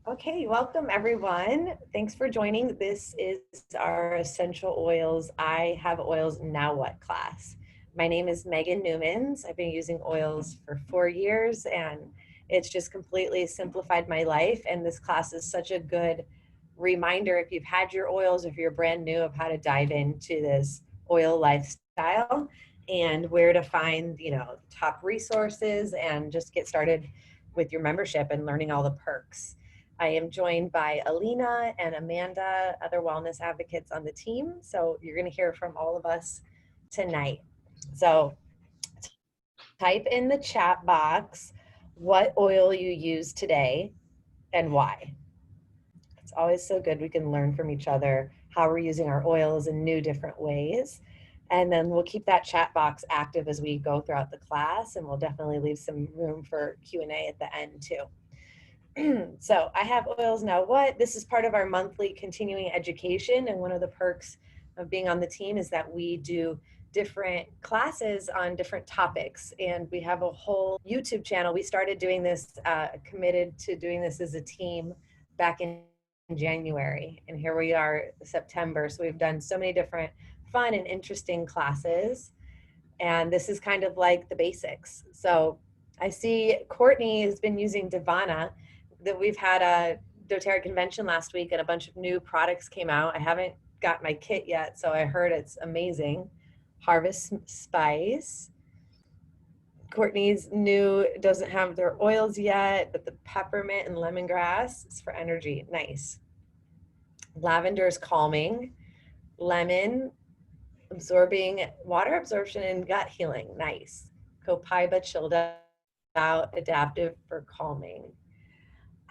Okay, welcome everyone. Thanks for joining. This is our Essential Oils I Have Oils Now What class. My name is Megan Newmans. I've been using oils for 4 years and it's just completely simplified my life. And this class is such a good reminder if you've had your oils, if you're brand new, of how to dive into this oil lifestyle and where to find, top resources and just get started with your membership and learning all the perks. I am joined by Alina and Amanda, other wellness advocates on the team. So you're going to hear from all of us tonight. So type in the chat box what oil you use today and why. It's always so good. We can learn from each other how we're using our oils in new different ways. And then we'll keep that chat box active as we go throughout the class, and we'll definitely leave some room for Q&A at the end too. So I have oils now what? This is part of our monthly continuing education, and one of the perks of being on the team is that we do different classes on different topics, and we have a whole YouTube channel. We started doing this, committed to doing this as a team back in January, and here we are September. So we've done so many different fun and interesting classes, and this is kind of like the basics. So I see Courtney has been using Divana. That we've had a doTERRA convention last week and a bunch of new products came out. I haven't got my kit yet, so I heard it's amazing. Harvest Spice. Courtney's new, doesn't have their oils yet, but the peppermint and lemongrass is for energy. Nice. Lavender is calming. Lemon, absorbing water absorption and gut healing. Nice. Copaiba, chilled out, adaptive for calming.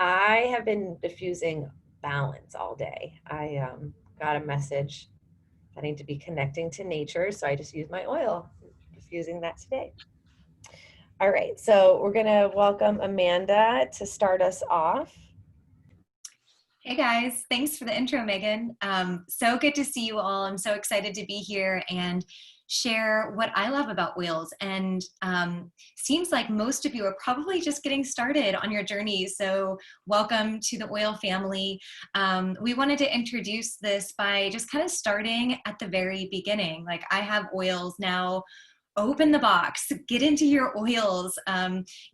I have been diffusing balance all day. I got a message I need to be connecting to nature, so I just use my oil. Diffusing that today. All right, so we're gonna welcome Amanda to start us off. Hey guys, thanks for the intro, Megan. So good to see you all. I'm so excited to be here and share what I love about oils. And seems like most of you are probably just getting started on your journey. So welcome to the oil family. We wanted to introduce this by just kind of starting at the very beginning. Like I have oils now. Open the box, get into your oils,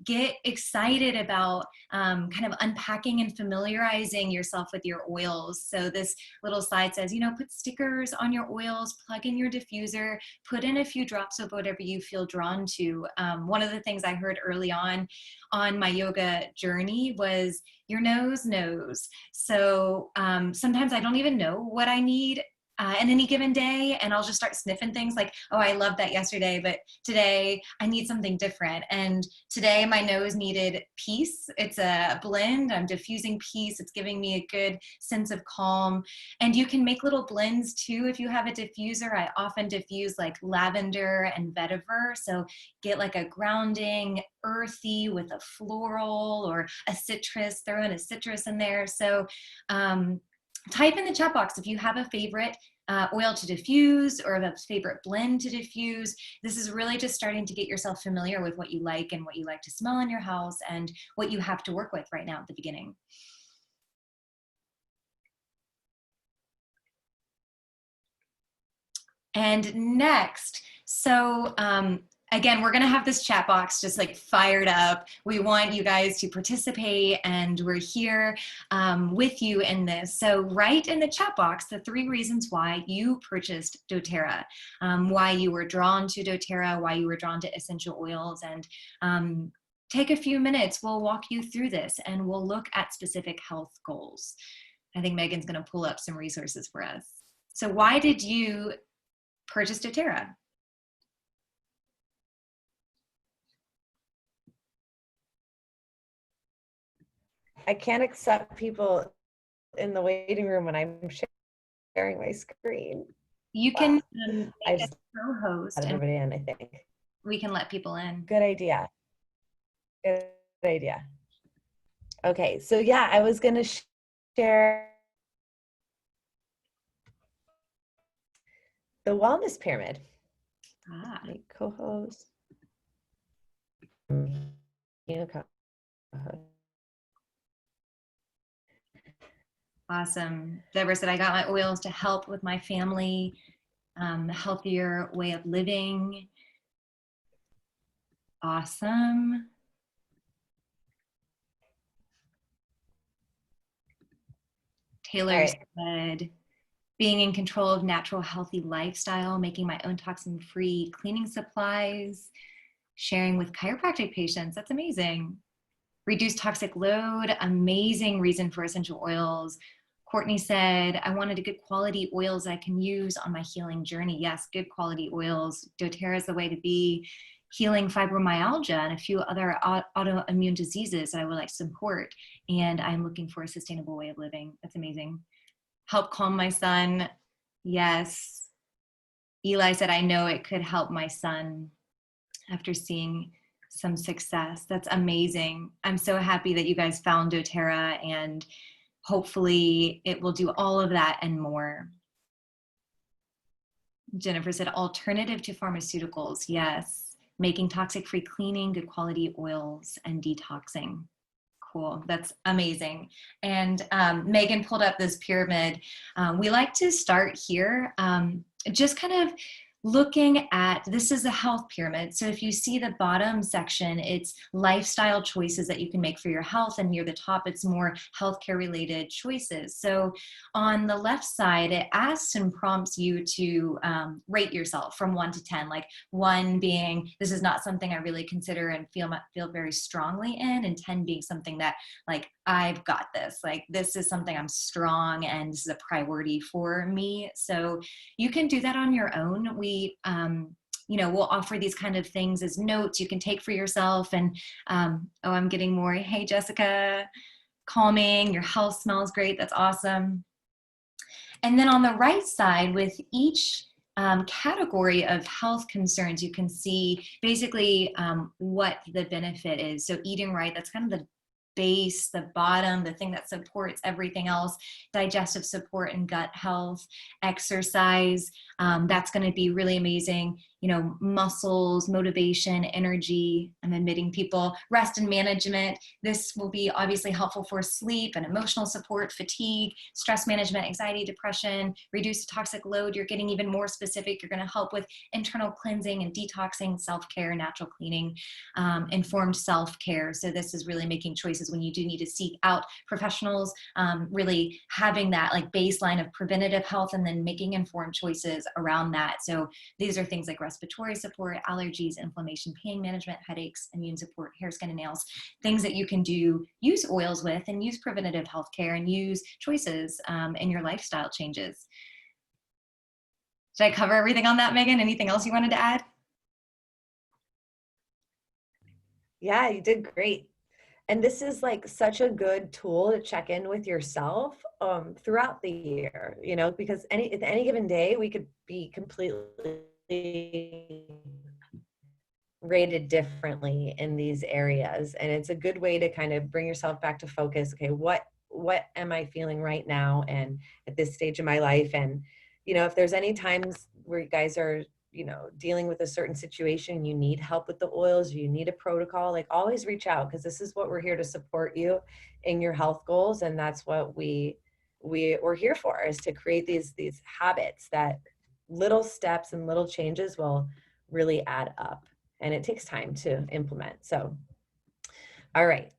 get excited about kind of unpacking and familiarizing yourself with your oils. So this little slide says, put stickers on your oils, plug in your diffuser, put in a few drops of whatever you feel drawn to. One of the things I heard early on my yoga journey was your nose knows. So sometimes I don't even know what I need in any given day, and I'll just start sniffing things like, oh, I loved that yesterday, but today I need something different. And today my nose needed peace. It's a blend. I'm diffusing peace. It's giving me a good sense of calm. And you can make little blends too if you have a diffuser. I often diffuse like lavender and vetiver. So get like a grounding, earthy with a floral or a citrus, throw in a citrus in there. So type in the chat box if you have a favorite oil to diffuse or a favorite blend to diffuse. This is really just starting to get yourself familiar with what you like and what you like to smell in your house and what you have to work with right now at the beginning. And next, so again, we're gonna have this chat box just like fired up. We want you guys to participate and we're here with you in this. So write in the chat box the 3 reasons why you purchased doTERRA, why you were drawn to doTERRA, why you were drawn to essential oils, and take a few minutes. We'll walk you through this and we'll look at specific health goals. I think Megan's gonna pull up some resources for us. So why did you purchase doTERRA? I can't accept people in the waiting room when I'm sharing my screen. You can make a co-host and everybody in, I think. We can let people in. Good idea. Good idea. Okay, so yeah, I was gonna share the wellness pyramid. Make co-host. Awesome. Deborah said, I got my oils to help with my family, healthier way of living. Awesome. All Taylor right. said, being in control of natural, healthy lifestyle, making my own toxin-free cleaning supplies, sharing with chiropractic patients. That's amazing. Reduce toxic load, amazing reason for essential oils. Courtney said, I wanted a good quality oils I can use on my healing journey. Yes, good quality oils. doTERRA is the way to be. Healing fibromyalgia and a few other autoimmune diseases that I would like to support. And I'm looking for a sustainable way of living. That's amazing. Help calm my son. Yes. Eli said, I know it could help my son after seeing some success. That's amazing. I'm so happy that you guys found doTERRA, and hopefully it will do all of that and more. Jennifer said, alternative to pharmaceuticals. Yes. Making toxic-free cleaning, good quality oils, and detoxing. Cool. That's amazing. And Megan pulled up this pyramid. We like to start here, just kind of looking at, this is a health pyramid. So if you see the bottom section, it's lifestyle choices that you can make for your health. And near the top, it's more healthcare related choices. So on the left side, it asks and prompts you to rate yourself from 1 to 10, like 1 being, this is not something I really consider and feel very strongly in, and 10 being something that, like, I've got this, like, this is something I'm strong and this is a priority for me. So you can do that on your own. We'll offer these kind of things as notes you can take for yourself. And oh, I'm getting more. Hey, Jessica, calming, your health smells great. That's awesome. And then on the right side, with each category of health concerns, you can see basically what the benefit is. So eating right, that's kind of the base, the bottom, the thing that supports everything else. Digestive support and gut health. Exercise, that's going to be really amazing. Muscles, motivation, energy. I'm admitting people. Rest and management. This will be obviously helpful for sleep and emotional support, fatigue, stress management, anxiety, depression, reduce toxic load. You're getting even more specific. You're going to help with internal cleansing and detoxing, self-care, natural cleaning, informed self-care. So this is really making choices when you do need to seek out professionals, really having that like baseline of preventative health and then making informed choices around that. So these are things like respiratory support, allergies, inflammation, pain management, headaches, immune support, hair, skin, and nails, things that you can use oils with and use preventative health care and use choices in your lifestyle changes. Did I cover everything on that, Megan? Anything else you wanted to add? Yeah, you did great. And this is like such a good tool to check in with yourself throughout the year, because at any given day, we could be completely rated differently in these areas. And it's a good way to kind of bring yourself back to focus. Okay, what am I feeling right now and at this stage of my life? And, if there's any times where you guys are, dealing with a certain situation, you need help with the oils, you need a protocol, like always reach out, because this is what we're here to support you in your health goals. And that's what we're here for, is to create these habits that little steps and little changes will really add up. And it takes time to implement. So, all right.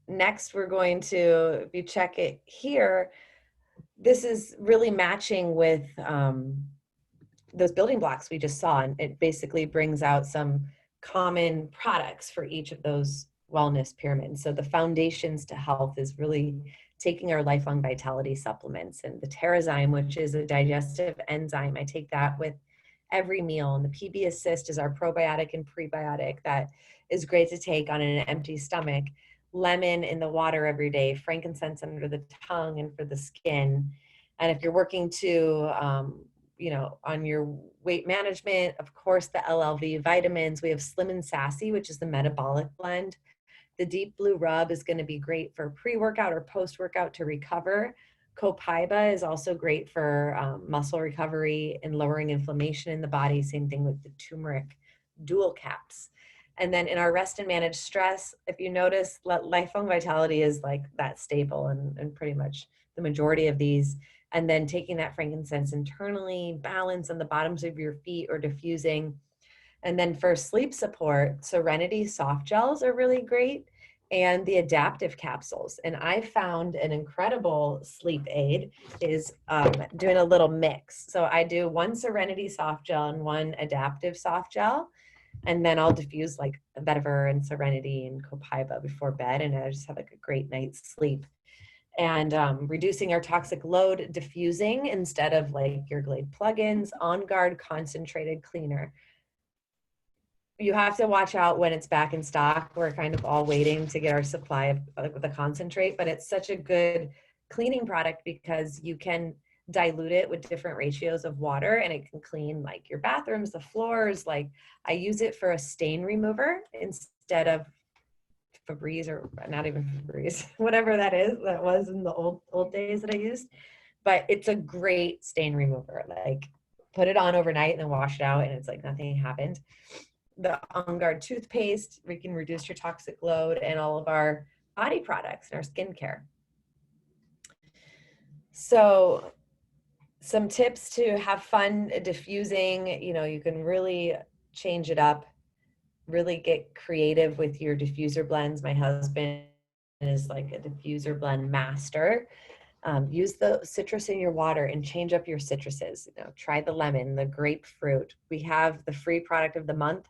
Next, we're going to, if you check it here, this is really matching with those building blocks we just saw. And it basically brings out some common products for each of those wellness pyramids. So the foundations to health is really taking our lifelong vitality supplements, and the Terrazyme, which is a digestive enzyme. I take that with every meal. And the PB Assist is our probiotic and prebiotic that is great to take on an empty stomach. Lemon in the water every day, frankincense under the tongue and for the skin. And if you're working to, on your weight management, of course, the LLV vitamins. We have Slim and Sassy, which is the metabolic blend. The Deep Blue Rub is going to be great for pre-workout or post-workout to recover. Copaiba is also great for muscle recovery and lowering inflammation in the body. Same thing with the turmeric dual caps. And then in our rest and manage stress, if you notice, lifelong vitality is like that staple and pretty much the majority of these. And then taking that frankincense internally, balance on the bottoms of your feet or diffusing. And then for sleep support, Serenity soft gels are really great, and the adaptive capsules. And I found an incredible sleep aid is doing a little mix. So I do one Serenity soft gel and one adaptive soft gel. And then I'll diffuse like vetiver and Serenity and Copaiba before bed. And I just have like a great night's sleep. And reducing our toxic load, diffusing instead of like your Glade plugins, On Guard concentrated cleaner. You have to watch out when it's back in stock. We're kind of all waiting to get our supply of the concentrate, but it's such a good cleaning product because you can dilute it with different ratios of water and it can clean like your bathrooms, the floors. Like I use it for a stain remover instead of Febreze, or not even Febreze, whatever that is, that was in the old days that I used. But it's a great stain remover. Like put it on overnight and then wash it out and it's like nothing happened. The On Guard toothpaste, we can reduce your toxic load, and all of our body products and our skincare. So some tips to have fun diffusing, you know, you can really change it up, really get creative with your diffuser blends. My husband is like a diffuser blend master. Use the citrus in your water and change up your citruses. You know, try the lemon, the grapefruit. We have the free product of the month.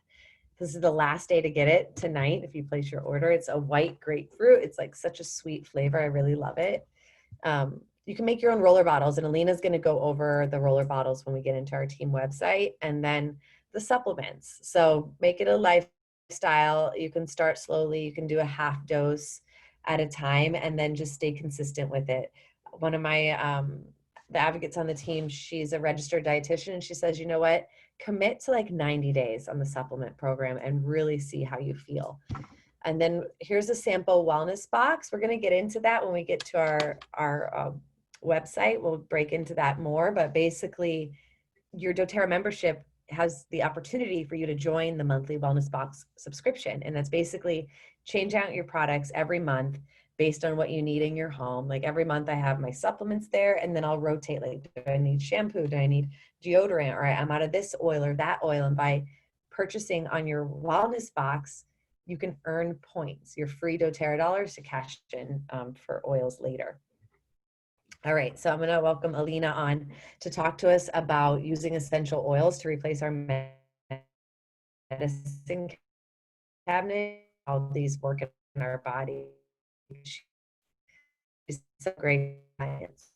This is the last day to get it tonight. If you place your order, it's a white grapefruit. It's like such a sweet flavor. I really love it. You can make your own roller bottles, and Alina's going to go over the roller bottles when we get into our team website, and then the supplements. So make it a lifestyle. You can start slowly. You can do a half dose at a time, and then just stay consistent with it. One of my the advocates on the team, she's a registered dietitian, and she says, you know what? Commit to like 90 days on the supplement program and really see how you feel. And then here's a sample wellness box. We're going to get into that when we get to our website. We'll break into that more, but basically your doTERRA membership has the opportunity for you to join the monthly wellness box subscription. And that's basically change out your products every month based on what you need in your home. Like every month I have my supplements there, and then I'll rotate, like, do I need shampoo? Do I need deodorant? Or I'm out of this oil or that oil. And by purchasing on your wellness box, you can earn points, your free doTERRA dollars to cash in for oils later. All right, so I'm going to welcome Alina on to talk to us about using essential oils to replace our medicine cabinet, how these work in our body. She's so great science.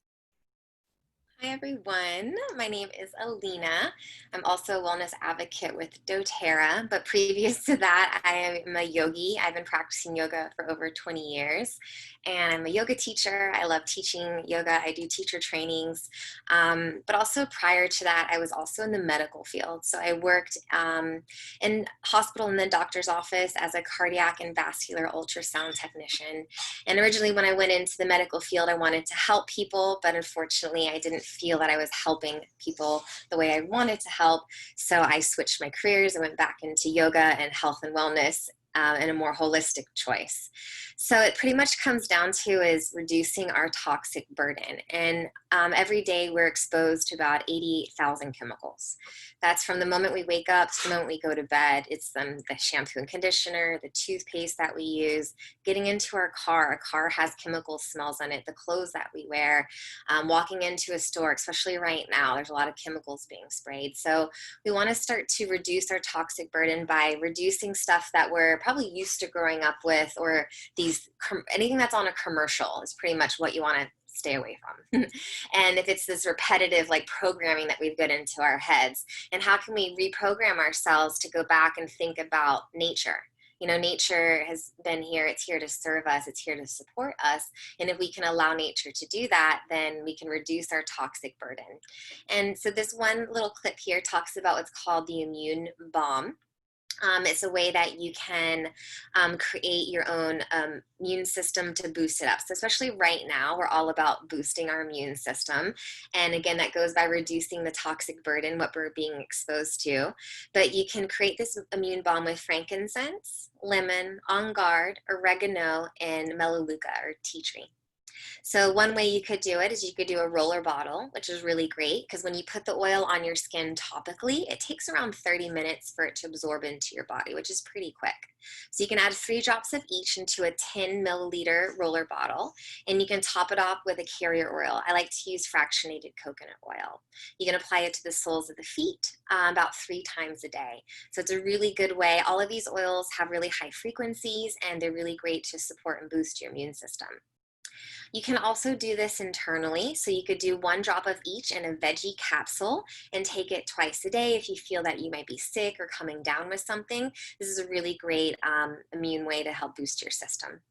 Hi everyone, my name is Alina. I'm also a wellness advocate with doTERRA, but previous to that, I am a yogi. I've been practicing yoga for over 20 years, and I'm a yoga teacher. I love teaching yoga. I do teacher trainings, but also prior to that, I was also in the medical field. So I worked in hospital and the doctor's office as a cardiac and vascular ultrasound technician. And originally when I went into the medical field, I wanted to help people, but unfortunately I didn't feel that I was helping people the way I wanted to help. So I switched my careers. I went back into yoga and health and wellness and a more holistic choice. So it pretty much comes down to is reducing our toxic burden. And every day we're exposed to about 88,000 chemicals. That's from the moment we wake up to the moment we go to bed. It's the shampoo and conditioner, the toothpaste that we use, getting into our car. A car has chemical smells on it, the clothes that we wear, walking into a store, especially right now, there's a lot of chemicals being sprayed. So we want to start to reduce our toxic burden by reducing stuff that we're probably used to growing up with, or anything that's on a commercial is pretty much what you want to stay away from. And if it's this repetitive like programming that we've got into our heads, and how can we reprogram ourselves to go back and think about nature? You know, nature has been here, it's here to serve us, it's here to support us. And if we can allow nature to do that, then we can reduce our toxic burden. And so this one little clip here talks about what's called the immune bomb. It's a way that you can create your own immune system to boost it up. So especially right now, we're all about boosting our immune system. And again, that goes by reducing the toxic burden, what we're being exposed to. But you can create this immune balm with frankincense, lemon, on guard, oregano, and melaleuca or tea tree. So one way you could do it is you could do a roller bottle, which is really great because when you put the oil on your skin topically, it takes around 30 minutes for it to absorb into your body, which is pretty quick. So you can add 3 drops of each into a 10 milliliter roller bottle, and you can top it off with a carrier oil. I like to use fractionated coconut oil. You can apply it to the soles of the feet about 3 times a day. So it's a really good way. All of these oils have really high frequencies, and they're really great to support and boost your immune system. You can also do this internally. So you could do 1 drop of each in a veggie capsule and take it twice a day if you feel that you might be sick or coming down with something. This is a really great immune way to help boost your system.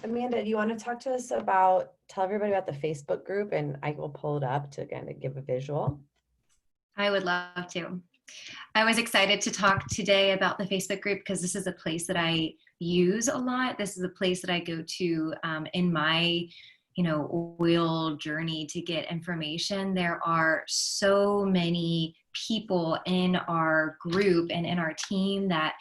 Amanda, do you want to talk to us about, tell everybody about the Facebook group, and I will pull it up to kind of give a visual. I would love to. I was excited to talk today about the Facebook group because this is a place that I use a lot. This is a place that I go to in my, oil journey to get information. There are so many people in our group and in our team that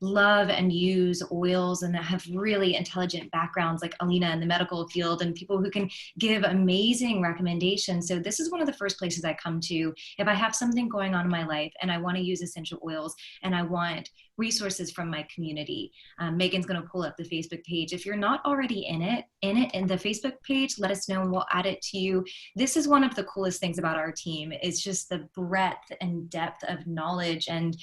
love and use oils and that have really intelligent backgrounds, like Alina in the medical field, and people who can give amazing recommendations. So this is one of the first places I come to if I have something going on in my life and I want to use essential oils and I want resources from my community. Megan's going to pull up the Facebook page. If you're not already in the Facebook page, let us know and we'll add it to you. This is one of the coolest things about our team. It's just the breadth and depth of knowledge and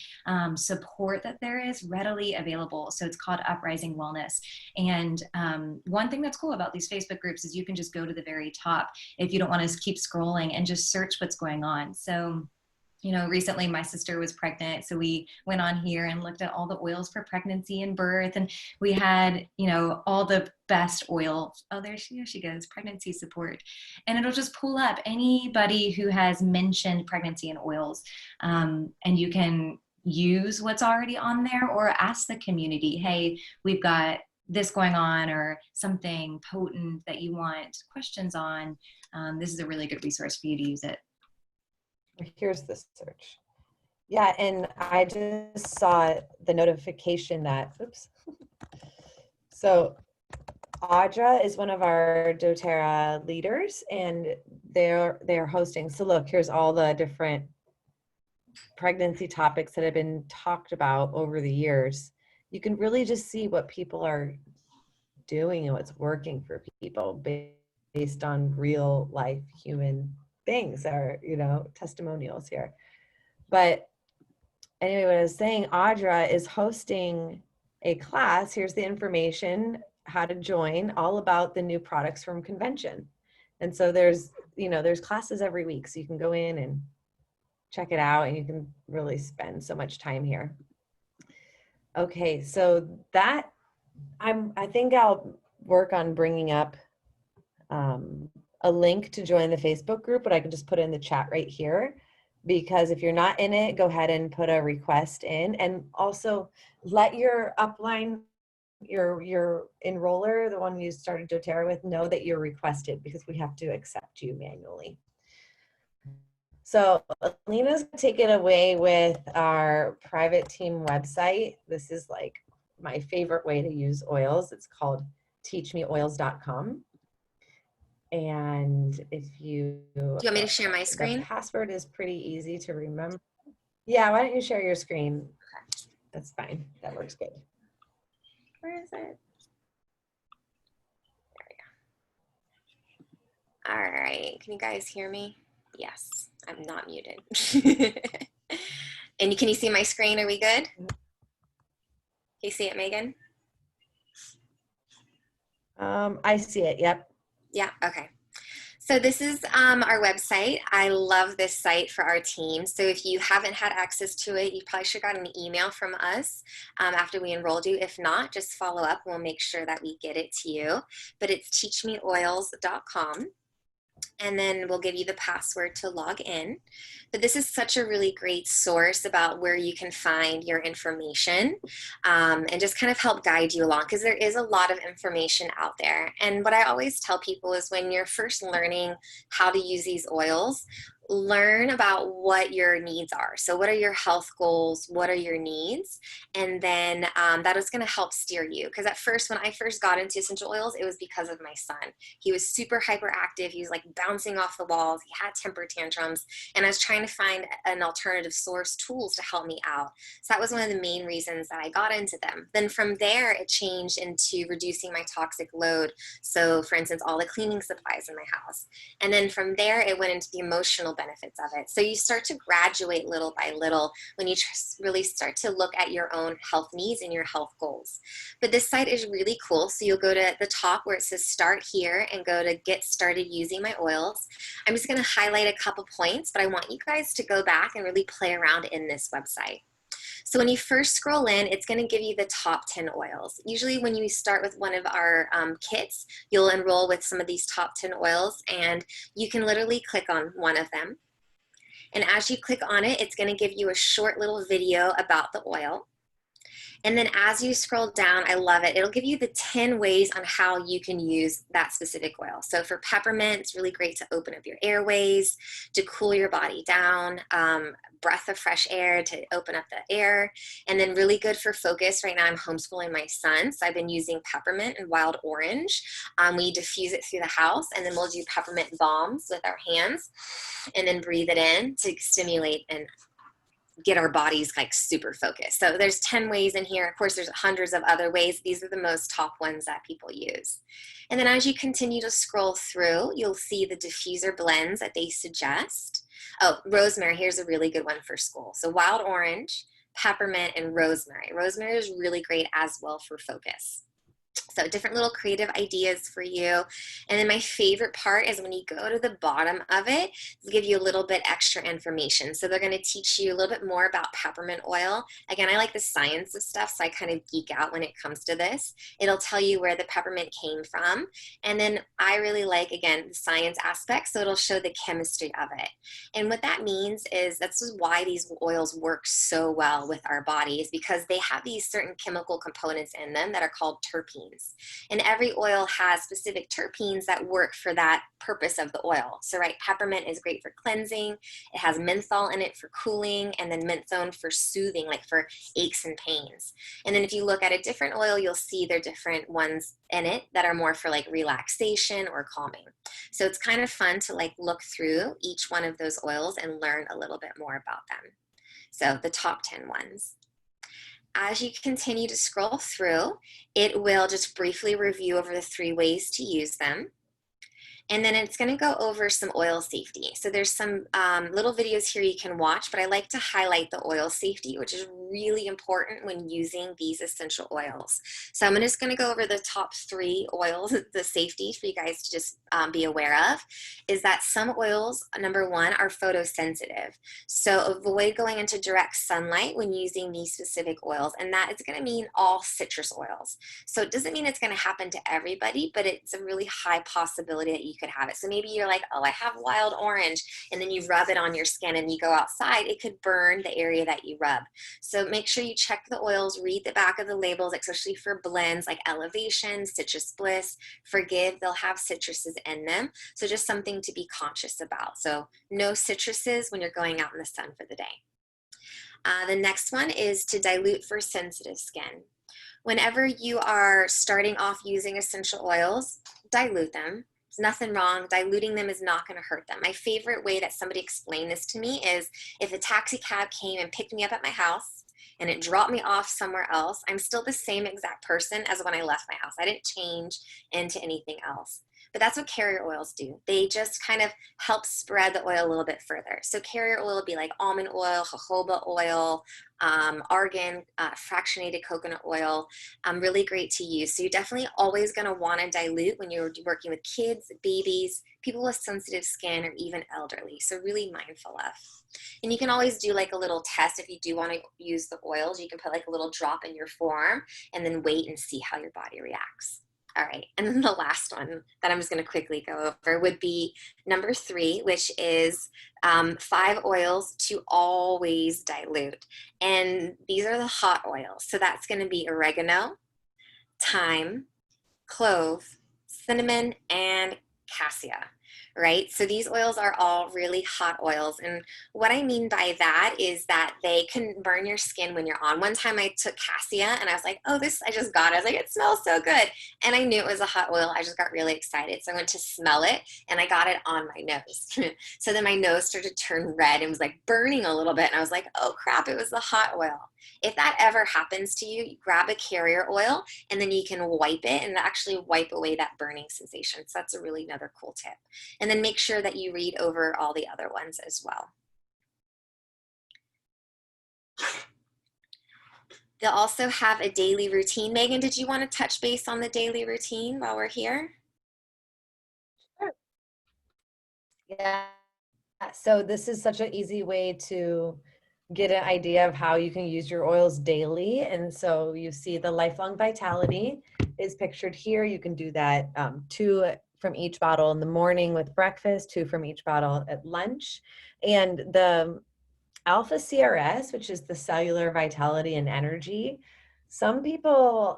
support that there is readily available. So it's called Uprising Wellness. And one thing that's cool about these Facebook groups is you can just go to the very top if you don't want to keep scrolling and just search what's going on. So recently my sister was pregnant, so we went on here and looked at all the oils for pregnancy and birth, and we had, all the best oils. Oh, there she goes, pregnancy support. And it'll just pull up anybody who has mentioned pregnancy and oils. And you can use what's already on there or ask the community, hey, we've got this going on or something potent that you want questions on. This is a really good resource for you to use it. Here's the search. Yeah, and I just saw the notification that, oops. So Audra is one of our doTERRA leaders, and they're hosting. So look, here's all the different pregnancy topics that have been talked about over the years. You can really just see what people are doing and what's working for people based on real life human things that are, testimonials here. But anyway, what I was saying, Audra is hosting a class. Here's the information, how to join, all about the new products from convention. And so there's classes every week. So you can go in and check it out and you can really spend so much time here. Okay, so that I think I'll work on bringing up a link to join the Facebook group, but I can just put it in the chat right here, because if you're not in it, go ahead and put a request in, and also let your upline, your enroller, the one you started doTERRA with, know that you're requested, because we have to accept you manually. So Alina's gonna take it away with our private team website. This is like my favorite way to use oils. It's called TeachMeOils.com. And if you... Do you want me to share my screen? The password is pretty easy to remember. Yeah, why don't you share your screen? That's fine. That works good. Where is it? There we go. All right. Can you guys hear me? Yes, I'm not muted. And can you see my screen? Are we good? Can you see it, Megan? I see it. Yep. Yeah. Okay. So this is our website. I love this site for our team. So if you haven't had access to it, you probably should have got an email from us after we enrolled you. If not, just follow up. We'll make sure that we get it to you. But it's teachmeoils.com. And then we'll give you the password to log in. But this is such a really great source about where you can find your information and just kind of help guide you along, because there is a lot of information out there. And what I always tell people is when you're first learning how to use these oils, learn about what your needs are. So what are your health goals? What are your needs? And then that is going to help steer you. Because at first, when I first got into essential oils, it was because of my son. He was super hyperactive. He was like bouncing off the walls. He had temper tantrums. And I was trying to find an alternative source, tools to help me out. So that was one of the main reasons that I got into them. Then from there, it changed into reducing my toxic load. So for instance, all the cleaning supplies in my house. And then from there, it went into the emotional benefits of it. So you start to graduate little by little when you really start to look at your own health needs and your health goals. But this site is really cool. So you'll go to the top where it says start here and go to get started using my oils. I'm just going to highlight a couple points, but I want you guys to go back and really play around in this website. So when you first scroll in, it's going to give you the top 10 oils. Usually when you start with one of our kits, you'll enroll with some of these top 10 oils, and you can literally click on one of them. And as you click on it, it's going to give you a short little video about the oil. And then as you scroll down, I love it. It'll give you the 10 ways on how you can use that specific oil. So for peppermint, it's really great to open up your airways, to cool your body down, breath of fresh air to open up the air, and then really good for focus. Right now I'm homeschooling my son, so I've been using peppermint and wild orange. We diffuse it through the house, and then we'll do peppermint bombs with our hands, and then breathe it in to stimulate and get our bodies like super focused. So there's 10 ways in here. Of course, there's hundreds of other ways. These are the most top ones that people use. And then as you continue to scroll through, you'll see the diffuser blends that they suggest. Oh, rosemary, here's a really good one for school. So wild orange, peppermint, and rosemary. Rosemary is really great as well for focus. So different little creative ideas for you. And then my favorite part is when you go to the bottom of it, they'll give you a little bit extra information. So they're going to teach you a little bit more about peppermint oil. Again, I like the science of stuff, so I kind of geek out when it comes to this. It'll tell you where the peppermint came from. And then I really like, again, the science aspect, so it'll show the chemistry of it. And what that means is that's just why these oils work so well with our bodies, because they have these certain chemical components in them that are called terpenes. And every oil has specific terpenes that work for that purpose of the oil. So right, peppermint is great for cleansing. It has menthol in it for cooling, and then menthone for soothing, like for aches and pains. And then if you look at a different oil, you'll see there are different ones in it that are more for like relaxation or calming. So it's kind of fun to like look through each one of those oils and learn a little bit more about them. So the top 10 ones. As you continue to scroll through, it will just briefly review over the 3 ways to use them. And then it's going to go over some oil safety. So there's some little videos here you can watch, but I like to highlight the oil safety, which is really important when using these essential oils. So I'm just going to go over the top 3 oils, the safety for you guys to just be aware of, is that some oils, number 1, are photosensitive. So avoid going into direct sunlight when using these specific oils, and that is going to mean all citrus oils. So it doesn't mean it's going to happen to everybody, but it's a really high possibility that you could have it. So maybe you're like, oh, I have wild orange, and then you rub it on your skin and you go outside, it could burn the area that you rub. So make sure you check the oils, read the back of the labels, especially for blends like Elevation, Citrus Bliss, Forgive, they'll have citruses in them. So just something to be conscious about. So no citruses when you're going out in the sun for the day. The next one is to dilute for sensitive skin. Whenever you are starting off using essential oils, dilute them. There's nothing wrong. Diluting them is not going to hurt them. My favorite way that somebody explained this to me is if a taxi cab came and picked me up at my house and it dropped me off somewhere else, I'm still the same exact person as when I left my house. I didn't change into anything else. but that's what carrier oils do. They just kind of help spread the oil a little bit further. So carrier oil would be like almond oil, jojoba oil, argan, fractionated coconut oil, really great to use. So you're definitely always going to want to dilute when you're working with kids, babies, people with sensitive skin, or even elderly. So really mindful of. And you can always do like a little test if you do want to use the oils. You can put like a little drop in your forearm and then wait and see how your body reacts. All right, and then the last one that I'm just going to quickly go over would be number 3, which is 5 oils to always dilute. And these are the hot oils. So that's going to be oregano, thyme, clove, cinnamon, and cassia, right? So these oils are all really hot oils. And what I mean by that is that they can burn your skin when you're on. One time I took cassia and I was like, oh, this, I just got it. I was like, it smells so good. And I knew it was a hot oil. I just got really excited. So I went to smell it and I got it on my nose. So then my nose started to turn red and was like burning a little bit. And I was like, oh crap, it was the hot oil. If that ever happens to you, grab a carrier oil and then you can wipe it and actually wipe away that burning sensation. So that's a really another cool tip. And then make sure that you read over all the other ones as well. They'll also have a daily routine. Megan, did you want to touch base on the daily routine while we're here? Sure. Yeah. So this is such an easy way to get an idea of how you can use your oils daily. And so you see the lifelong vitality is pictured here. You can do that 2 from each bottle in the morning with breakfast, 2 from each bottle at lunch. And the alpha CRS, which is the cellular vitality and energy, some people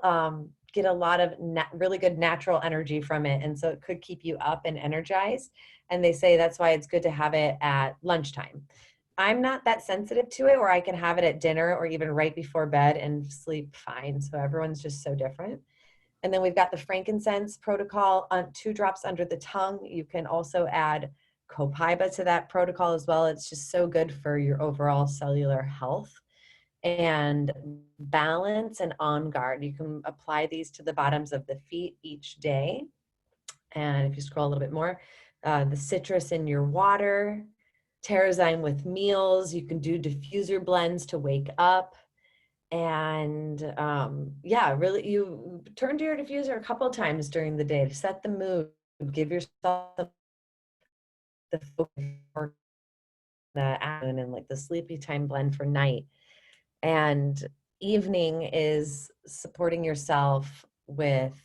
get a lot of really good natural energy from it. And so it could keep you up and energized. And they say that's why it's good to have it at lunchtime. I'm not that sensitive to it, where I can have it at dinner or even right before bed and sleep fine. So everyone's just so different. And then we've got the frankincense protocol on 2 drops under the tongue. You can also add copaiba to that protocol as well. It's just so good for your overall cellular health. And balance and on guard. You can apply these to the bottoms of the feet each day. And if you scroll a little bit more, the citrus in your water, Terrazyme with meals. You can do diffuser blends to wake up. And yeah, really, you turn to your diffuser a couple of times during the day to set the mood, give yourself the focus for the afternoon and like the sleepy time blend for night. And evening is supporting yourself with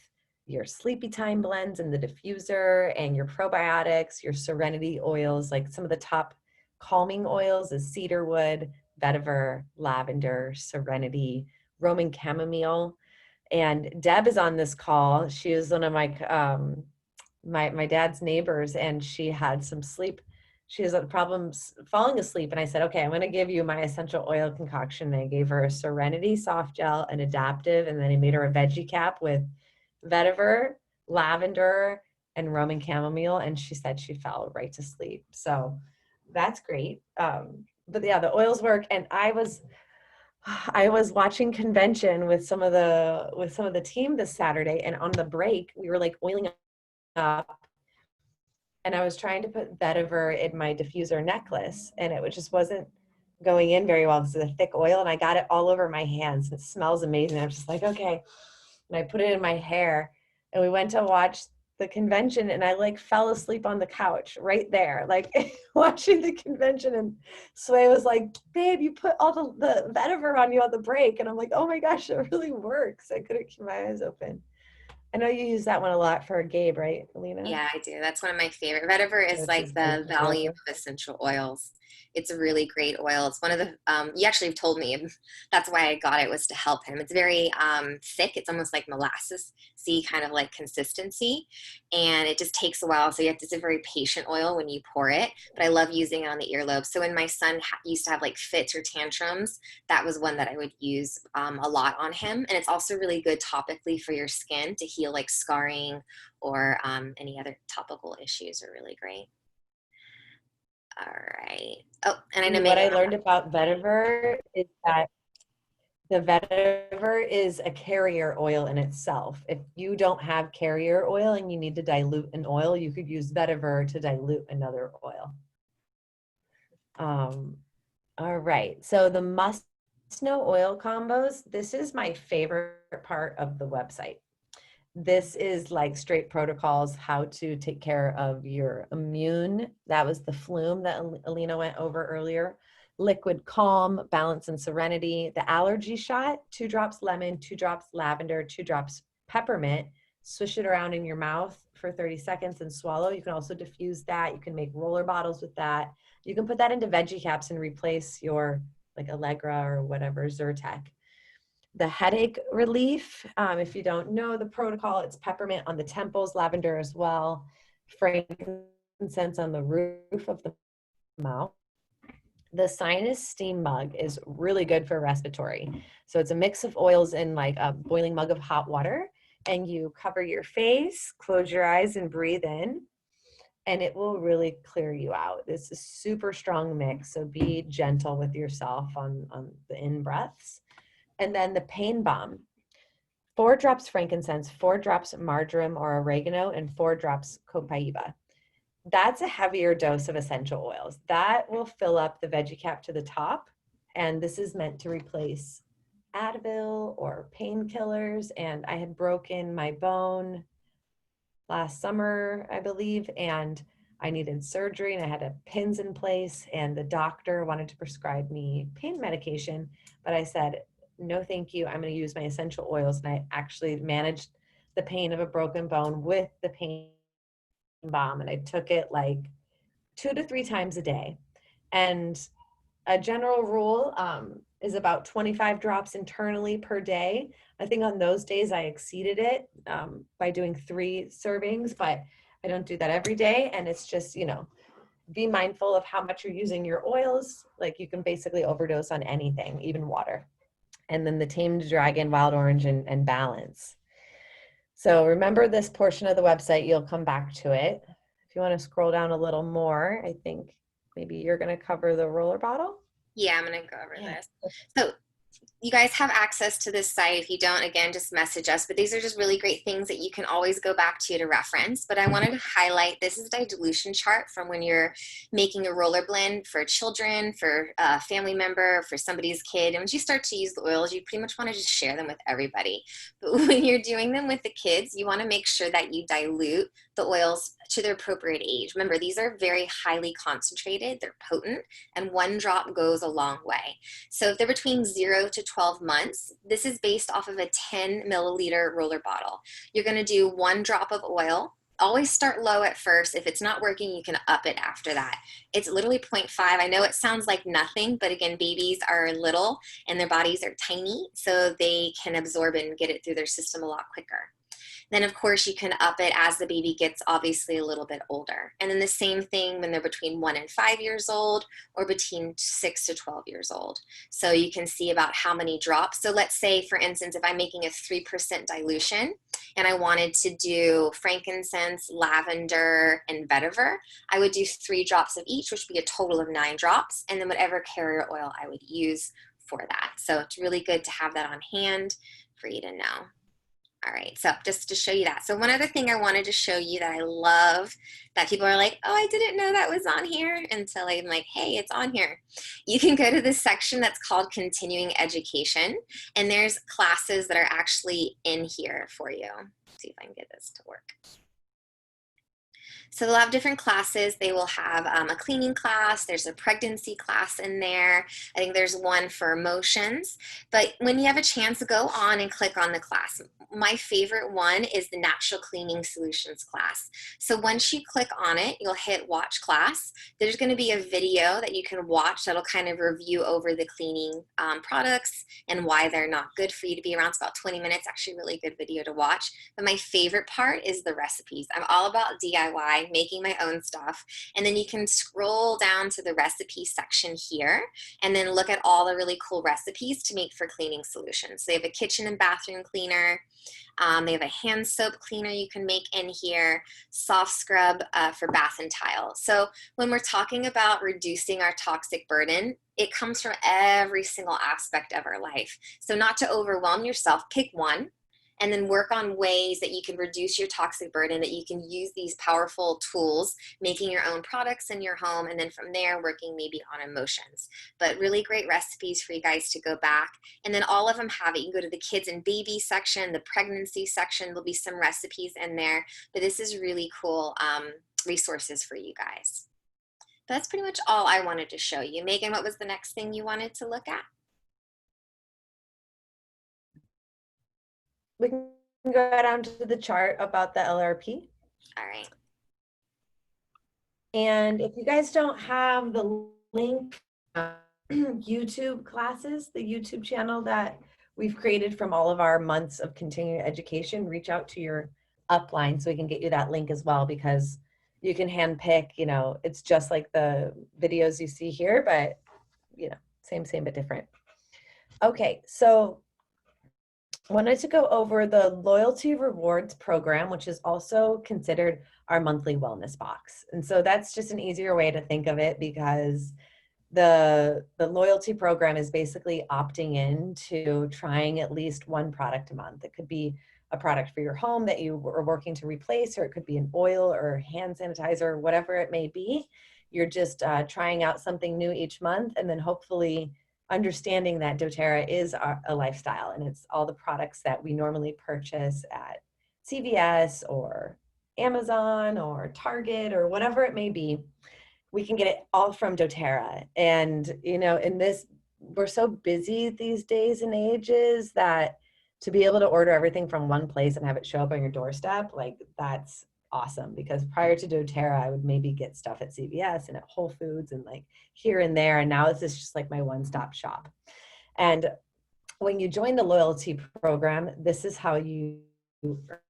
your sleepy time blends and the diffuser and your probiotics, your serenity oils. Like some of the top calming oils is cedarwood, vetiver, lavender, serenity, Roman chamomile. And Deb is on this call. She is one of my dad's neighbors, and she had some sleep. She has problems falling asleep. And I said, okay, I'm going to give you my essential oil concoction. And I gave her a Serenity soft gel, an adaptive, and then I made her a veggie cap with vetiver, lavender, and Roman chamomile. And she said she fell right to sleep. So that's great. But yeah, the oils work. And I was watching convention with some of the team this Saturday, and on the break, we were like oiling up. And I was trying to put vetiver in my diffuser necklace, and it just wasn't going in very well because of the thick oil, and I got it all over my hands. It smells amazing. I'm just like, okay. And I put it in my hair, and we went to watch the convention, and I like fell asleep on the couch right there, like watching the convention. And Sway was like, babe, you put all the vetiver on you on the break. And I'm like, oh my gosh, it really works. I couldn't keep my eyes open. I know you use that one a lot for Gabe, right, Alina? Yeah, I do. That's one of my favorite. Vetiver is That's like his the favorite value oil. of essential oils. It's a really great oil. It's one of the, you actually have told me that's why I got it, was to help him. It's very thick. It's almost like molasses-y kind of like consistency. And it just takes a while. So it's a very patient oil when you pour it. But I love using it on the earlobe. So when my son used to have like fits or tantrums, that was one that I would use a lot on him. And it's also really good topically for your skin to heal like scarring or any other topical issues are really great. All right. Oh, and I know What Megan. I learned about vetiver is that The vetiver is a carrier oil in itself. If you don't have carrier oil and you need to dilute an oil, you could use vetiver to dilute another oil. All right, so the must know oil combos, this is my favorite part of the website. This is like straight protocols, how to take care of your immune. That was the flume that Alina went over earlier. Liquid calm, balance and serenity. The allergy shot, 2 drops lemon, 2 drops lavender, 2 drops peppermint. Swish it around in your mouth for 30 seconds and swallow. You can also diffuse that. You can make roller bottles with that. You can put that into veggie caps and replace your like Allegra or whatever, Zyrtec. The headache relief, if you don't know the protocol, it's peppermint on the temples, lavender as well, frankincense on the roof of the mouth. The sinus steam mug is really good for respiratory. So it's a mix of oils in like a boiling mug of hot water, and you cover your face, close your eyes and breathe in, and it will really clear you out. It's a super strong mix, so be gentle with yourself on the in breaths. And then the pain balm, 4 drops frankincense, 4 drops marjoram or oregano, and 4 drops copaiba. That's a heavier dose of essential oils. That will fill up the veggie cap to the top. And this is meant to replace Advil or painkillers. And I had broken my bone last summer, I believe, and I needed surgery and I had pins in place, and the doctor wanted to prescribe me pain medication, but I said, no, thank you. I'm going to use my essential oils. And I actually managed the pain of a broken bone with the pain balm. And I took it like 2 to 3 times a day. And a general rule is about 25 drops internally per day. I think on those days I exceeded it by doing 3 servings, but I don't do that every day. And it's just, you know, be mindful of how much you're using your oils. Like you can basically overdose on anything, even water. And then the tamed dragon, wild orange, and balance. So remember this portion of the website, you'll come back to it. If you want to scroll down a little more, I think maybe you're going to cover the roller bottle. Yeah, I'm going to go over this. So you guys have access to this site. If you don't, again, just message us. But these are just really great things that you can always go back to reference. But I wanted to highlight, this is a dilution chart from when you're making a roller blend for children, for a family member, for somebody's kid. And once you start to use the oils, you pretty much want to just share them with everybody. But when you're doing them with the kids, you want to make sure that you dilute the oils to their appropriate age. Remember, these are very highly concentrated. They're potent, and 1 drop goes a long way. So if they're between 0 to 12 months, this is based off of a 10 milliliter roller bottle. You're going to do 1 drop of oil. Always start low at first. If it's not working, you can up it after that. It's literally 0.5. I know it sounds like nothing, but again, babies are little and their bodies are tiny, so they can absorb it and get it through their system a lot quicker. Then of course you can up it as the baby gets obviously a little bit older. And then the same thing when they're between 1 and 5 years old, or between 6 to 12 years old. So you can see about how many drops. So let's say, for instance, if I'm making a 3% dilution and I wanted to do frankincense, lavender, and vetiver, I would do 3 drops of each, which would be a total of 9 drops, and then whatever carrier oil I would use for that. So it's really good to have that on hand for you to know. All right, so just to show you that. So one other thing I wanted to show you that I love, that people are like, oh, I didn't know that was on here, until I'm like, hey, it's on here. You can go to this section that's called continuing education, and there's classes that are actually in here for you. Let's see if I can get this to work. So they'll have different classes. They will have a cleaning class. There's a pregnancy class in there. I think there's one for emotions. But when you have a chance, go on and click on the class. My favorite one is the natural cleaning solutions class. So once you click on it, you'll hit watch class. There's going to be a video that you can watch that'll kind of review over the cleaning products and why they're not good for you to be around. It's about 20 minutes, actually a really good video to watch. But my favorite part is the recipes. I'm all about DIY. DIY, making my own stuff. And then you can scroll down to the recipe section here and then look at all the really cool recipes to make for cleaning solutions. So they have a kitchen and bathroom cleaner. They have a hand soap cleaner you can make in here, soft scrub for bath and tile. So when we're talking about reducing our toxic burden, it comes from every single aspect of our life. So not to overwhelm yourself, pick one and then work on ways that you can reduce your toxic burden, that you can use these powerful tools, making your own products in your home, and then from there working maybe on emotions. But really great recipes for you guys to go back. And then all of them have it. You can go to the kids and baby section, the pregnancy section, there'll be some recipes in there. But this is really cool resources for you guys. But that's pretty much all I wanted to show you. Megan, what was the next thing you wanted to look at? We can go down to the chart about the LRP. All right. And if you guys don't have the link, YouTube classes, the YouTube channel that we've created from all of our months of continuing education, reach out to your upline so we can get you that link as well, because you can handpick, you know, it's just like the videos you see here, but you know, same, but different. Okay, so wanted to go over the loyalty rewards program, which is also considered our monthly wellness box. And so that's just an easier way to think of it, because the loyalty program is basically opting in to trying at least one product a month. It could be a product for your home that you are working to replace, or it could be an oil or hand sanitizer, whatever it may be. You're just trying out something new each month, and then hopefully understanding that doTERRA is a lifestyle, and it's all the products that we normally purchase at CVS or Amazon or Target or whatever it may be. We can get it all from doTERRA. And, you know, in this, we're so busy these days and ages that to be able to order everything from one place and have it show up on your doorstep, like that's awesome. Because prior to doTERRA, I would maybe get stuff at CVS and at Whole Foods and like here and there. And now this is just like my one-stop shop. And when you join the loyalty program, this is how you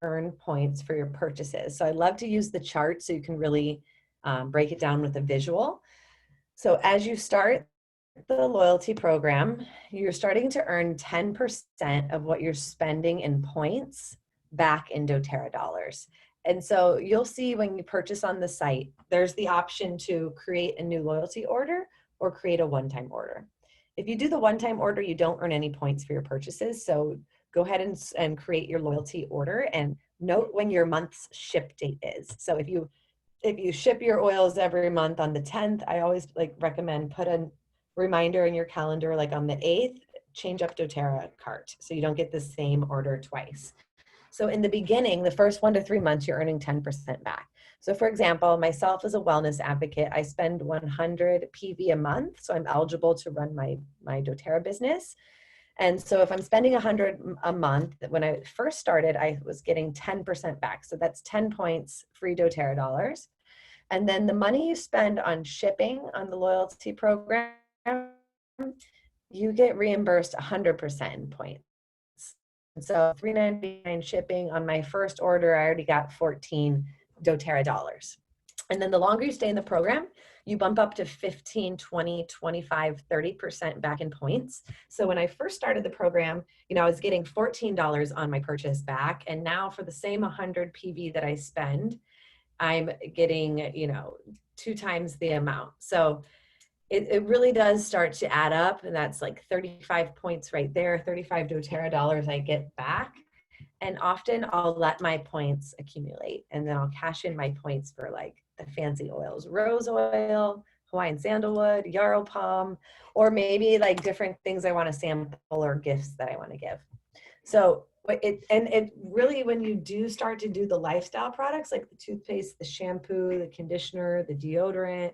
earn points for your purchases. So I love to use the chart so you can really break it down with a visual. So as you start the loyalty program, you're starting to earn 10% of what you're spending in points back in doTERRA dollars. And so you'll see when you purchase on the site, there's the option to create a new loyalty order or create a one-time order. If you do the one-time order, you don't earn any points for your purchases. So go ahead and create your loyalty order and note when your month's ship date is. So if you ship your oils every month on the 10th, I always like recommend put a reminder in your calendar, like on the 8th, change up doTERRA cart so you don't get the same order twice. So in the beginning, the first 1 to 3 months, you're earning 10% back. So for example, myself as a wellness advocate, I spend 100 PV a month, so I'm eligible to run my doTERRA business. And so if I'm spending 100 a month, when I first started, I was getting 10% back. So that's 10 points free doTERRA dollars. And then the money you spend on shipping on the loyalty program, you get reimbursed 100% in points. And so $3.99 shipping on my first order, I already got 14 doTERRA dollars. And then the longer you stay in the program, you bump up to 15, 20, 25, 30% back in points. So when I first started the program, you know, I was getting $14 on my purchase back. And now for the same 100 PV that I spend, I'm getting, you know, 2 times the amount. So it really does start to add up, and that's like 35 points right there, 35 doTERRA dollars I get back. And often I'll let my points accumulate, and then I'll cash in my points for like the fancy oils, rose oil, Hawaiian sandalwood, yarrow palm, or maybe like different things I want to sample or gifts that I want to give. So it really, when you do start to do the lifestyle products, like the toothpaste, the shampoo, the conditioner, the deodorant,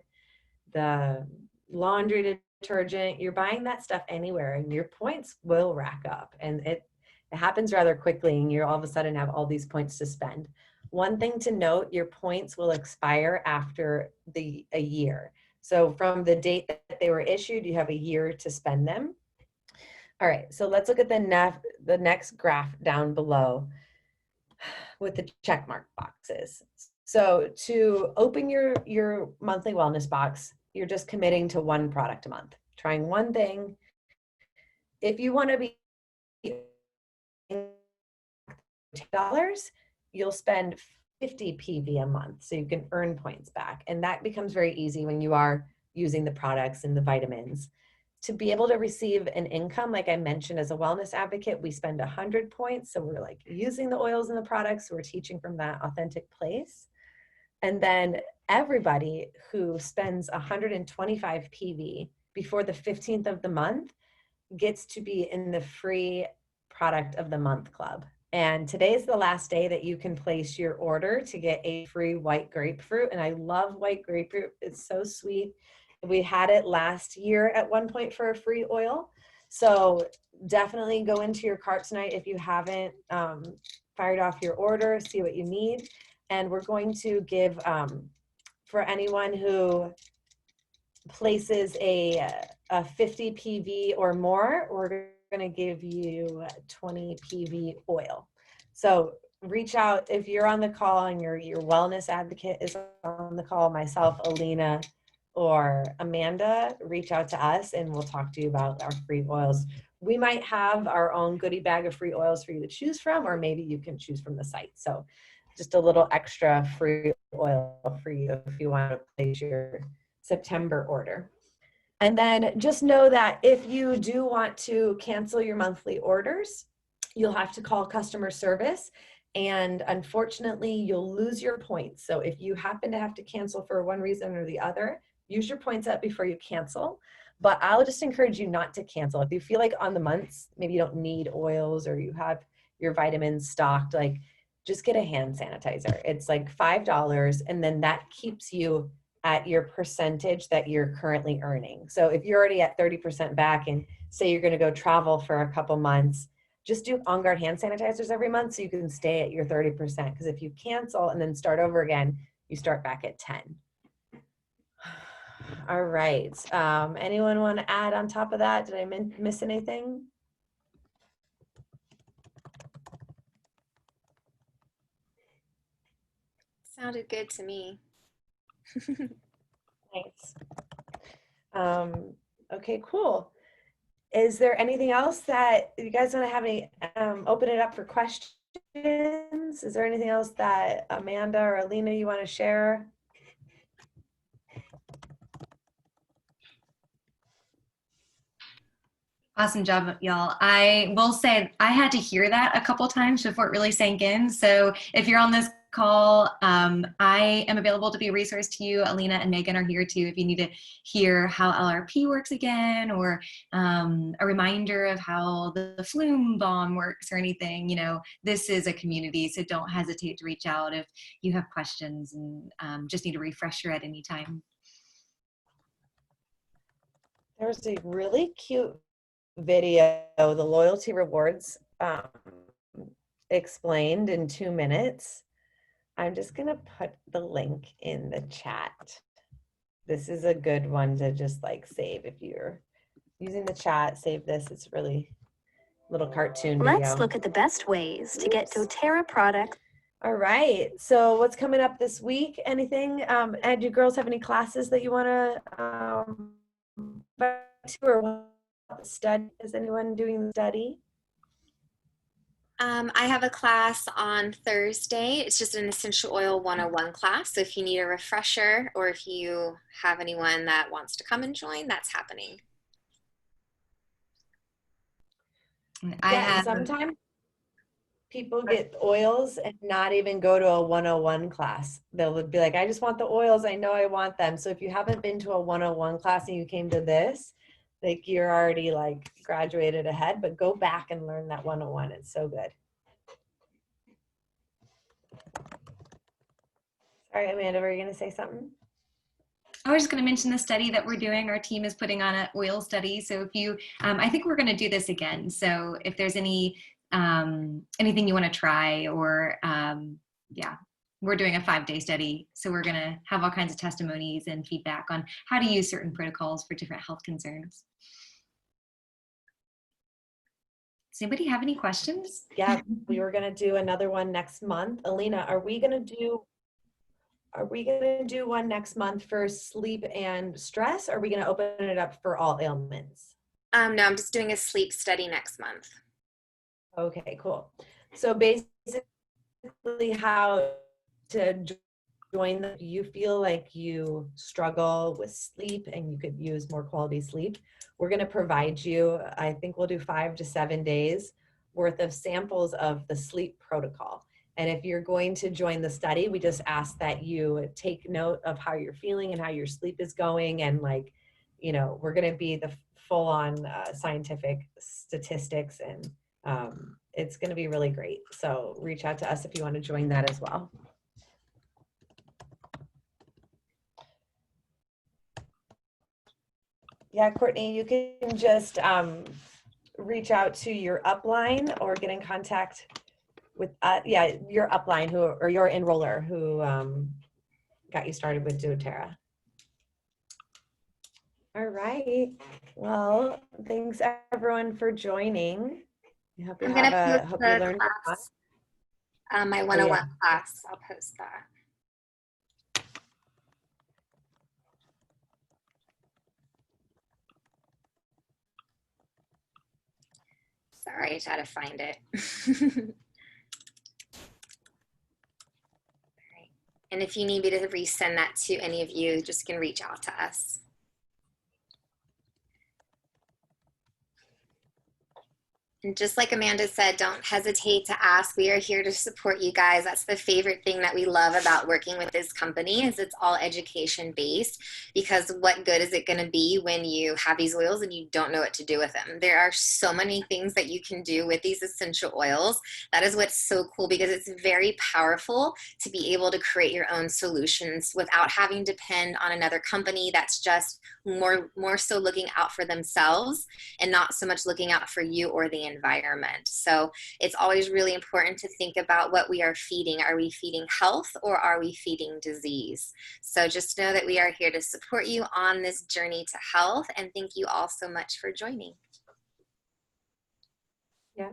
the laundry detergent, you're buying that stuff anywhere and your points will rack up, and it happens rather quickly, and you all of a sudden have all these points to spend. One thing to note, your points will expire after a year. So from the date that they were issued, you have a year to spend them. All right, so let's look at the next graph down below with the check mark boxes. So to open your monthly wellness box, you're just committing to one product a month, trying one thing. If you want to be $10, you'll spend 50 PV a month, so you can earn points back. And that becomes very easy when you are using the products and the vitamins. To be able to receive an income, like I mentioned, as a wellness advocate, we spend 100 points. So we're like using the oils and the products. So we're teaching from that authentic place. And then everybody who spends 125 PV before the 15th of the month gets to be in the free product of the month club. And today's the last day that you can place your order to get a free white grapefruit. And I love white grapefruit. It's so sweet. We had it last year at one point for a free oil. So definitely go into your cart tonight if you haven't fired off your order, see what you need. And we're going to give, for anyone who places a 50 PV or more, we're going to give you 20 PV oil. So reach out if you're on the call and your wellness advocate is on the call, myself, Alina, or Amanda, reach out to us and we'll talk to you about our free oils. We might have our own goodie bag of free oils for you to choose from, or maybe you can choose from the site. So just a little extra free oil for you if you want to place your September order. And then just know that if you do want to cancel your monthly orders, you'll have to call customer service. And unfortunately, you'll lose your points. So if you happen to have to cancel for one reason or the other, use your points up before you cancel. But I'll just encourage you not to cancel. If you feel like on the months, maybe you don't need oils or you have your vitamins stocked, like just get a hand sanitizer. It's like $5, and then that keeps you at your percentage that you're currently earning. So if you're already at 30% back and say you're going to go travel for a couple months, just do On Guard hand sanitizers every month so you can stay at your 30%. Because if you cancel and then start over again, you start back at 10. All right. Anyone want to add on top of that? Did I miss anything? Sounded good to me. Thanks. Okay, cool. Is there anything else that you guys want to have any, open it up for questions? Is there anything else that Amanda or Alina you want to share? Awesome job, y'all. I will say I had to hear that a couple times before it really sank in. So if you're on this call, I am available to be a resource to you. Alina and Megan are here too if you need to hear how LRP works again, or a reminder of how the flume bomb works or anything. You know, this is a community, so don't hesitate to reach out if you have questions and just need a refresher at any time. There's a really cute video, the loyalty rewards explained in 2 minutes. I'm just going to put the link in the chat. This is a good one to just like save if you're using the chat. Save this. It's really little cartoon video. Let's look at the best ways to get doTERRA products. All right. So what's coming up this week? Anything? And do girls have any classes that you want to or study? Is anyone doing the study? I have a class on Thursday. It's just an Essential Oil 101 class. So if you need a refresher or if you have anyone that wants to come and join, that's happening. Sometimes people get oils and not even go to a 101 class. They'll be like, I just want the oils. I know I want them. So if you haven't been to a 101 class and you came to this, like you're already like graduated ahead, but go back and learn that 101. It's so good. Sorry, Amanda, were you going to say something? I was just going to mention the study that we're doing. Our team is putting on an oil study. So if you, I think we're going to do this again. So if there's any, anything you want to try, or yeah, we're doing a 5-day study. So we're going to have all kinds of testimonies and feedback on how to use certain protocols for different health concerns. Does anybody have any questions? Yeah, we were going to do another one next month. Alina, are we going to do are we going to do one next month for sleep and stress? Or are we going to open it up for all ailments? No, I'm just doing a sleep study next month. Okay, cool. So basically how to join the, you feel like you struggle with sleep and you could use more quality sleep, we're going to provide you, I think we'll do 5 to 7 days worth of samples of the sleep protocol. And if you're going to join the study, we just ask that you take note of how you're feeling and how your sleep is going. And like, you know, we're going to be the full on scientific statistics, and it's going to be really great. So reach out to us if you want to join that as well. Yeah, Courtney, you can just reach out to your upline or get in contact with, your upline who, or your enroller who got you started with doTERRA. All right. Well, thanks everyone for joining. I hope you I'm gonna post hope you the learned a lot. class, my 101 class. I'll post that. Sorry, I just had to find it. Right. And if you need me to resend that to any of you, just can reach out to us. And just like Amanda said, don't hesitate to ask. We are here to support you guys. That's the favorite thing that we love about working with this company, is it's all education based, because what good is it going to be when you have these oils and you don't know what to do with them? There are so many things that you can do with these essential oils. That is what's so cool, because it's very powerful to be able to create your own solutions without having to depend on another company that's just more so looking out for themselves and not so much looking out for you or the environment. So it's always really important to think about what we are feeding. Are we feeding health or are we feeding disease? So just know that we are here to support you on this journey to health, and thank you all so much for joining. Yeah.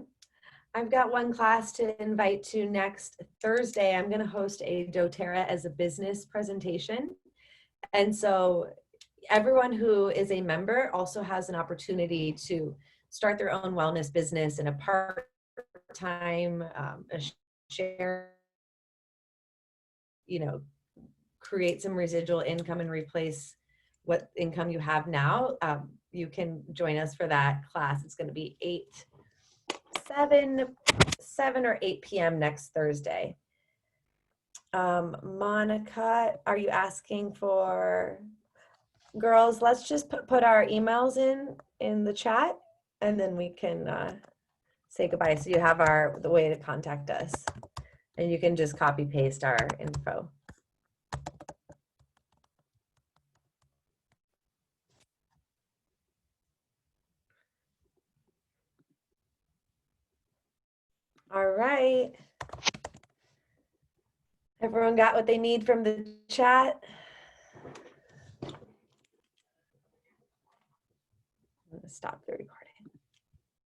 I've got one class to invite to next Thursday. I'm going to host a doTERRA as a business presentation. And so everyone who is a member also has an opportunity to start their own wellness business in a part-time, share, create some residual income and replace what income you have now. You can join us for that class. It's going to be 7 or 8 p.m. next Thursday. Monica, are you asking for, girls, let's just put our emails in the chat, and then we can say goodbye. So you have the way to contact us, and you can just copy paste our info. All right. Everyone got what they need from the chat? I'm going to stop the recording.